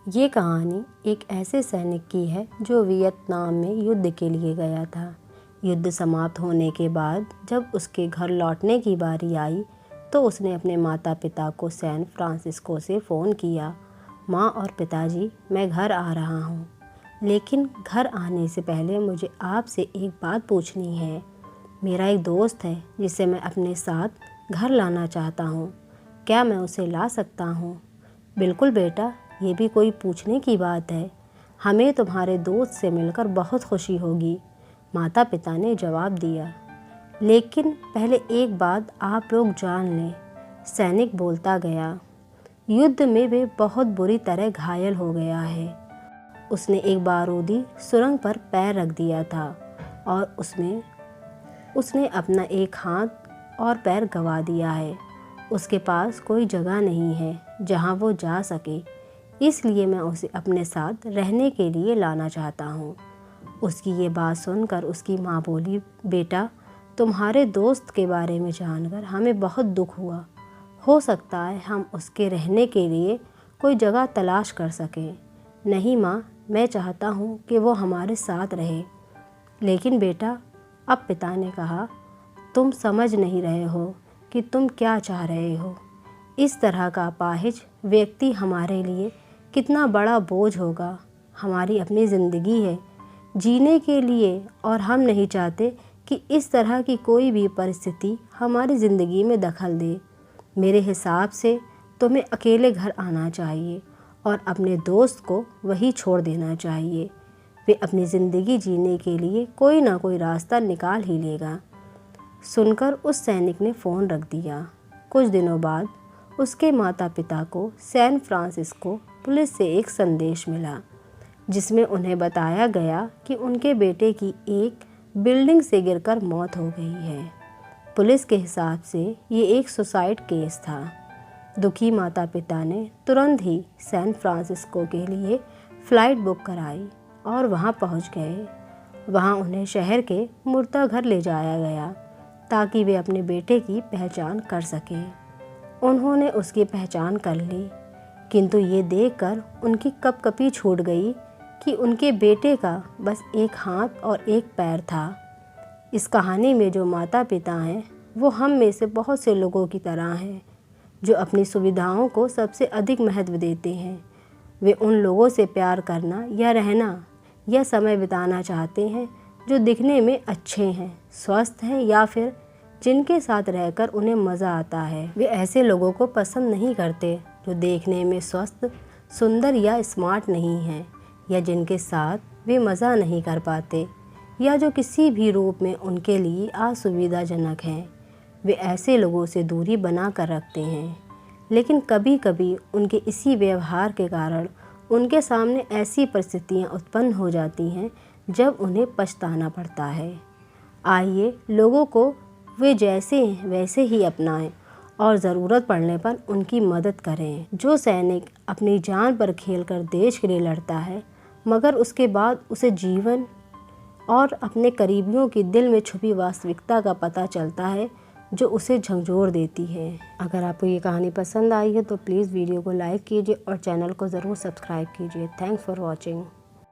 ये कहानी एक ऐसे सैनिक की है जो वियतनाम में युद्ध के लिए गया था। युद्ध समाप्त होने के बाद जब उसके घर लौटने की बारी आई तो उसने अपने माता पिता को सैन फ्रांसिस्को से फ़ोन किया। माँ और पिताजी, मैं घर आ रहा हूँ, लेकिन घर आने से पहले मुझे आपसे एक बात पूछनी है। मेरा एक दोस्त है जिसे मैं अपने साथ घर लाना चाहता हूँ। क्या मैं उसे ला सकता हूँ? बिल्कुल बेटा, ये भी कोई पूछने की बात है। हमें तुम्हारे दोस्त से मिलकर बहुत खुशी होगी, माता पिता ने जवाब दिया। लेकिन पहले एक बात आप लोग जान लें, सैनिक बोलता गया। युद्ध में वे बहुत बुरी तरह घायल हो गया है। उसने एक बारूदी सुरंग पर पैर रख दिया था और उसने अपना एक हाथ और पैर गंवा दिया है। उसके पास कोई जगह नहीं है जहां वो जा सके, इसलिए मैं उसे अपने साथ रहने के लिए लाना चाहता हूँ। उसकी ये बात सुनकर उसकी माँ बोली, बेटा, तुम्हारे दोस्त के बारे में जानकर हमें बहुत दुख हुआ। हो सकता है हम उसके रहने के लिए कोई जगह तलाश कर सकें। नहीं माँ, मैं चाहता हूँ कि वो हमारे साथ रहे। लेकिन बेटा, अब पिता ने कहा, तुम समझ नहीं रहे हो कि तुम क्या चाह रहे हो। इस तरह का अपाहिज व्यक्ति हमारे लिए कितना बड़ा बोझ होगा। हमारी अपनी ज़िंदगी है जीने के लिए और हम नहीं चाहते कि इस तरह की कोई भी परिस्थिति हमारी ज़िंदगी में दखल दे। मेरे हिसाब से तुम्हें अकेले घर आना चाहिए और अपने दोस्त को वहीं छोड़ देना चाहिए। वे अपनी ज़िंदगी जीने के लिए कोई ना कोई रास्ता निकाल ही लेगा। सुनकर उस सैनिक ने फ़ोन रख दिया। कुछ दिनों बाद उसके माता पिता को सैन फ्रांसिस्को पुलिस से एक संदेश मिला, जिसमें उन्हें बताया गया कि उनके बेटे की एक बिल्डिंग से गिरकर मौत हो गई है। पुलिस के हिसाब से ये एक सुसाइड केस था। दुखी माता पिता ने तुरंत ही सैन फ्रांसिस्को के लिए फ़्लाइट बुक कराई और वहाँ पहुँच गए। वहाँ उन्हें शहर के मुर्दा घर ले जाया गया ताकि वे अपने बेटे की पहचान कर सकें। उन्होंने उसकी पहचान कर ली, किंतु ये देखकर उनकी कँपकँपी छूट गई कि उनके बेटे का बस एक हाथ और एक पैर था। इस कहानी में जो माता पिता हैं वो हम में से बहुत से लोगों की तरह हैं, जो अपनी सुविधाओं को सबसे अधिक महत्व देते हैं। वे उन लोगों से प्यार करना या रहना या समय बिताना चाहते हैं जो दिखने में अच्छे हैं, स्वस्थ हैं या फिर जिनके साथ रहकर उन्हें मज़ा आता है। वे ऐसे लोगों को पसंद नहीं करते जो देखने में स्वस्थ, सुंदर या स्मार्ट नहीं हैं, या जिनके साथ वे मज़ा नहीं कर पाते, या जो किसी भी रूप में उनके लिए असुविधाजनक हैं। वे ऐसे लोगों से दूरी बना कर रखते हैं। लेकिन कभी कभी उनके इसी व्यवहार के कारण उनके सामने ऐसी परिस्थितियाँ उत्पन्न हो जाती हैं जब उन्हें पछताना पड़ता है। आइए लोगों को वे जैसे हैं वैसे ही अपनाएं और ज़रूरत पड़ने पर उनकी मदद करें। जो सैनिक अपनी जान पर खेलकर देश के लिए लड़ता है, मगर उसके बाद उसे जीवन और अपने करीबियों की दिल में छुपी वास्तविकता का पता चलता है जो उसे झकझोर देती है। अगर आपको ये कहानी पसंद आई है तो प्लीज़ वीडियो को लाइक कीजिए और चैनल को ज़रूर सब्सक्राइब कीजिए। Thanks for watching.